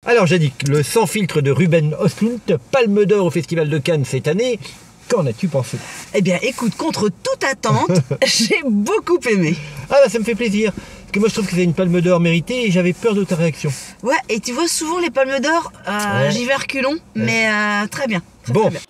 Alors Yannick, le Sans filtre de Ruben Östlund, Palme d'Or au Festival de Cannes cette année, qu'en as-tu pensé? Eh bien écoute, contre toute attente, j'ai beaucoup aimé. Ah bah ça me fait plaisir, parce que moi je trouve que c'est une Palme d'Or méritée et j'avais peur de ta réaction. Ouais, et tu vois souvent les Palmes d'Or, Ouais. j'y vais à reculons, mais très bien. Bon. Très bien.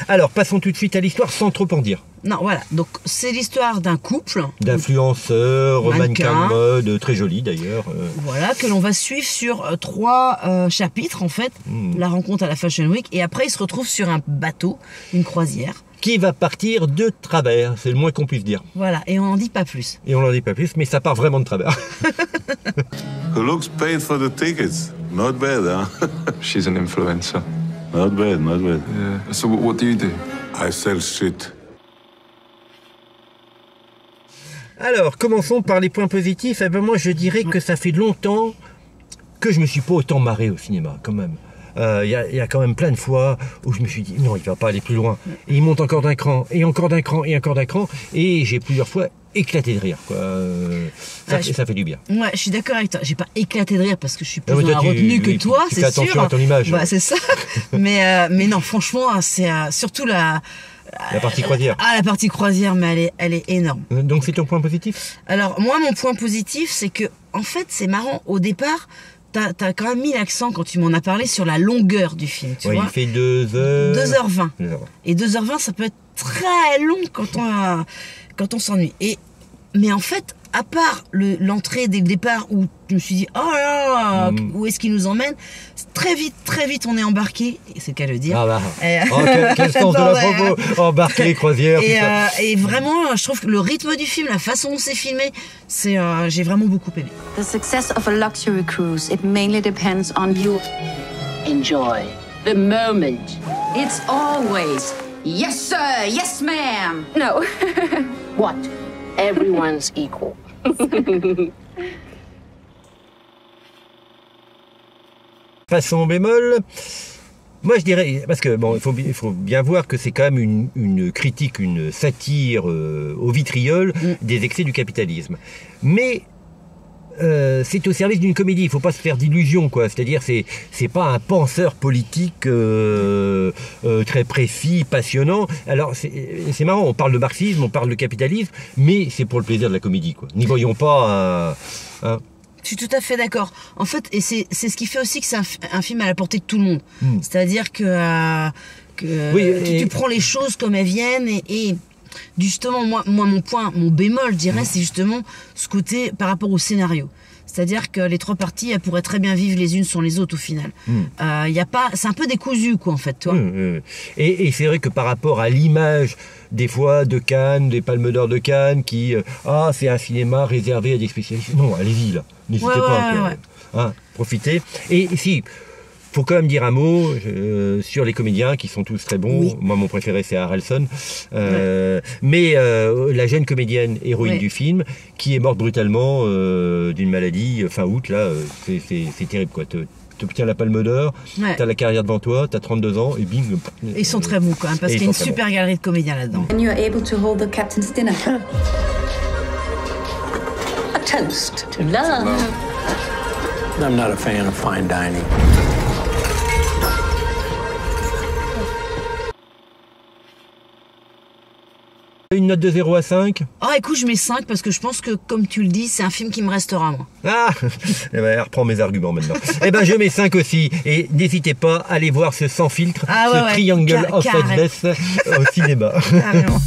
Alors passons tout de suite à l'histoire sans trop en dire. Non, voilà, donc c'est l'histoire d'un couple. D'influenceurs, Mannequin. mannequin mode, très joli d'ailleurs. Voilà, que l'on va suivre sur 3 chapitres en fait. La rencontre à la Fashion Week, et après ils se retrouvent sur un bateau, une croisière. Qui va partir de travers, c'est le moins qu'on puisse dire. Voilà, et on n'en dit pas plus. Et on n'en dit pas plus, mais ça part vraiment de travers. Who looks paid for the tickets? Not bad, huh? She's an influencer. Not bad, not bad. Yeah. So what do you do? I sell shit. Alors, commençons par les points positifs. Eh ben, moi, je dirais que ça fait longtemps que je me suis pas autant marré au cinéma, quand même. Il y a quand même plein de fois où je me suis dit non, il va pas aller plus loin. Et il monte encore d'un cran, et encore d'un cran, et encore d'un cran, et j'ai plusieurs fois éclaté de rire, quoi. Ça fait du bien. Ouais, je suis d'accord avec toi. J'ai pas éclaté de rire parce que je suis plus Non, mais dans la toi, retenue que oui, toi, tu c'est fais sûr. attention à ton image. Ouais, c'est ça. mais non, franchement, c'est surtout la partie croisière. la partie croisière, mais elle est énorme. Donc c'est ton point positif? Alors moi, mon point positif, c'est que en fait, c'est marrant. Au départ, t'as quand même mis l'accent quand tu m'en as parlé sur la longueur du film. Tu Oui, vois, il fait 2h... 2h20. 2h20. Et 2h20, ça peut être très long quand on s'ennuie. Mais en fait, à part l'entrée dès le départ où je me suis dit, oh là là, où est-ce qu'il nous emmène? Très vite, on est embarqué. C'est le cas de le dire. Ah bah. Quel sens de la propos. Embarqué, croisière, tout ça. Et vraiment, je trouve que le rythme du film, la façon dont c'est filmé, j'ai vraiment beaucoup aimé. The success of a luxury cruise, it mainly depends on you. Enjoy the moment. It's always, yes sir, yes ma'am. No. What? Everyone's equal. Passons au bémol. Moi je dirais, parce que bon, il faut bien voir que c'est quand même une critique, une satire au vitriol des excès du capitalisme. Mais c'est au service d'une comédie, il faut pas se faire d'illusions, quoi. C'est-à-dire, c'est pas un penseur politique très précis, passionnant. Alors c'est marrant, on parle de marxisme, on parle de capitalisme, mais c'est pour le plaisir de la comédie, quoi. N'y voyons pas un Je suis tout à fait d'accord. En fait, et c'est ce qui fait aussi que c'est un film à la portée de tout le monde. C'est-à-dire que oui, tu prends les choses comme elles viennent et justement, moi mon bémol, je dirais, c'est justement ce côté par rapport au scénario. C'est-à-dire que les 3 parties, elles pourraient très bien vivre les unes sans les autres au final. Y a pas, c'est un peu décousu, quoi, en fait, toi. Et c'est vrai que par rapport à l'image des fois de Cannes, des Palmes d'Or de Cannes, qui c'est un cinéma réservé à des spécialistes. Non, allez-y là, n'hésitez pas. Hein, profitez. Et si. Faut quand même dire un mot sur les comédiens qui sont tous très bons. Oui. Moi, mon préféré, c'est Harrelson. Mais la jeune comédienne héroïne du film, qui est morte brutalement d'une maladie fin août, là, c'est terrible, quoi. T'obtiens la Palme d'Or, t'as la carrière devant toi, t'as 32 ans, et bing. Ils sont très bons, quand même, parce qu'il y a une super galerie de comédiens là-dedans. And you're able to hold the captain's dinner. A toast to love. I'm not a fan of fine dining. Une note de 0 à 5? Ah, écoute, je mets 5 parce que je pense que, comme tu le dis, c'est un film qui me restera, moi. Ah, eh ben, reprends mes arguments maintenant. Eh ben, je mets 5 aussi. Et n'hésitez pas à aller voir ce Sans filtre, ce Triangle of Sadness au cinéma. Carrément.